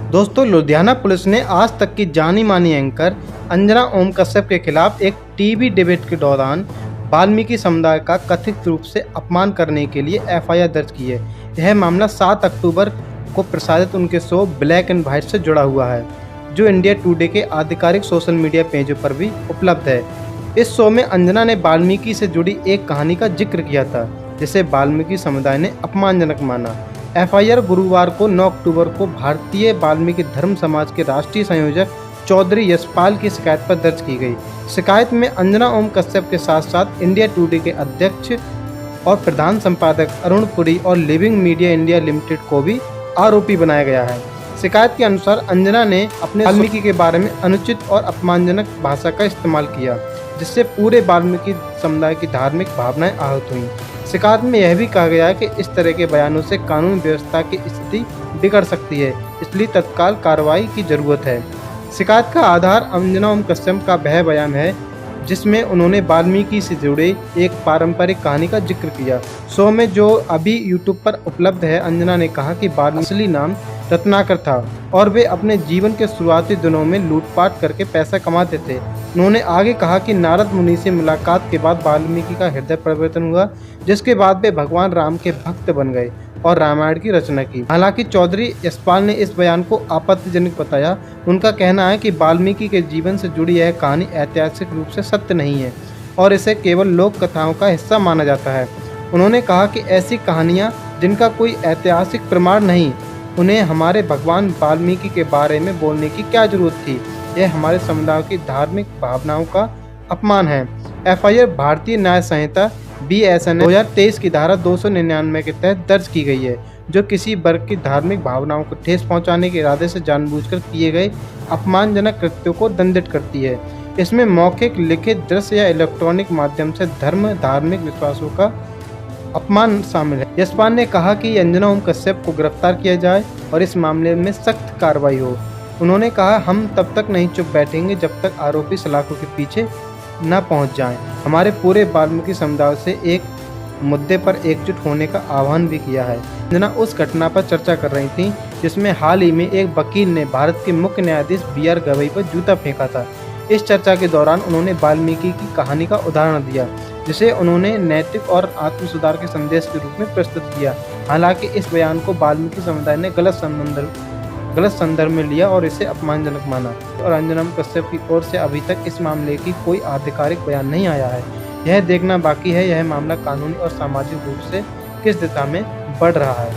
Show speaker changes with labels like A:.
A: दोस्तों, लुधियाना पुलिस ने आज तक की जानी मानी एंकर अंजना ओम कश्यप के खिलाफ एक टीवी डिबेट के दौरान वाल्मीकि समुदाय का कथित रूप से अपमान करने के लिए एफआईआर दर्ज की है। यह मामला 7 अक्टूबर को प्रसारित उनके शो ब्लैक एंड व्हाइट से जुड़ा हुआ है, जो इंडिया टुडे के आधिकारिक सोशल मीडिया पेजों पर भी उपलब्ध है। इस शो में अंजना ने वाल्मीकि से जुड़ी एक कहानी का जिक्र किया था, जिसे वाल्मीकि समुदाय ने अपमानजनक माना। एफआईआर गुरुवार को 9 अक्टूबर को भारतीय वाल्मीकि धर्म समाज के राष्ट्रीय संयोजक चौधरी यशपाल की शिकायत पर दर्ज की गई। शिकायत में अंजना ओम कश्यप के साथ साथ इंडिया टुडे के अध्यक्ष और प्रधान संपादक अरुण पुरी और लिविंग मीडिया इंडिया लिमिटेड को भी आरोपी बनाया गया है। शिकायत के अनुसार अंजना ने अपने वाल्मीकि के बारे में अनुचित और अपमानजनक भाषा का इस्तेमाल किया, जिससे पूरे वाल्मीकि समुदाय की धार्मिक भावनाएं आहत हुईं। शिकायत में यह भी कहा गया है कि इस तरह के बयानों से कानून व्यवस्था की स्थिति बिगड़ सकती है, इसलिए तत्काल कार्रवाई की जरूरत है। शिकायत का आधार अंजना ओम कश्यप का वह बयान है जिसमें उन्होंने वाल्मीकि से जुड़े एक पारंपरिक कहानी का जिक्र किया। शो में, जो अभी यूट्यूब पर उपलब्ध है, अंजना ने कहा कि वाल्मीकि असली नाम रत्नाकर था और वे अपने जीवन के शुरुआती दिनों में लूटपाट करके पैसा कमाते थे। उन्होंने आगे कहा कि नारद मुनि से मुलाकात के बाद वाल्मीकि का हृदय परिवर्तन हुआ, जिसके बाद वे भगवान राम के भक्त बन गए और रामायण की रचना की। हालांकि चौधरी यशपाल ने इस बयान को आपत्तिजनक बताया। उनका कहना है कि वाल्मीकि के जीवन से जुड़ी यह कहानी ऐतिहासिक रूप से सत्य नहीं है और इसे केवल लोक कथाओं का हिस्सा माना जाता है। उन्होंने कहा कि ऐसी कहानियाँ जिनका कोई ऐतिहासिक प्रमाण नहीं, उन्हें हमारे भगवान वाल्मीकि के बारे में बोलने की क्या जरूरत थी। यह हमारे समुदाय की धार्मिक भावनाओं का अपमान है। एफआईआर भारतीय न्याय संहिता BSN 2023 की धारा 299 के तहत दर्ज की गई है, जो किसी वर्ग की धार्मिक भावनाओं को ठेस पहुंचाने के इरादे से जानबूझकर किए गए अपमानजनक कृत्यों को दंडित करती है। इसमें मौखिक, लिखित, दृश्य या इलेक्ट्रॉनिक माध्यम से धर्म, धार्मिक विश्वासों का अपमान शामिल है। यशपाल ने कहा कि अंजना ओम कश्यप को गिरफ्तार किया जाए और इस मामले में सख्त कार्रवाई हो। उन्होंने कहा, हम तब तक नहीं चुप बैठेंगे जब तक आरोपी सलाखों के पीछे न पहुंच जाएं। हमारे पूरे वाल्मीकि समुदाय से एक मुद्दे पर एकजुट होने का आह्वान भी किया है। अंजना उस घटना पर चर्चा कर रही थी जिसमें हाल ही में एक वकील ने भारत के मुख्य न्यायाधीश BR गवई पर जूता फेंका था। इस चर्चा के दौरान उन्होंने वाल्मीकि की कहानी का उदाहरण दिया, जिसे उन्होंने नैतिक और आत्म सुधार के संदेश के रूप में प्रस्तुत किया। हालांकि इस बयान को वाल्मीकि समुदाय ने गलत संदर्भ में लिया और इसे अपमानजनक माना और अंजना ओम कश्यप की ओर से अभी तक इस मामले की कोई आधिकारिक बयान नहीं आया है। यह देखना बाकी है यह मामला कानूनी और सामाजिक रूप से किस दिशा में बढ़ रहा है।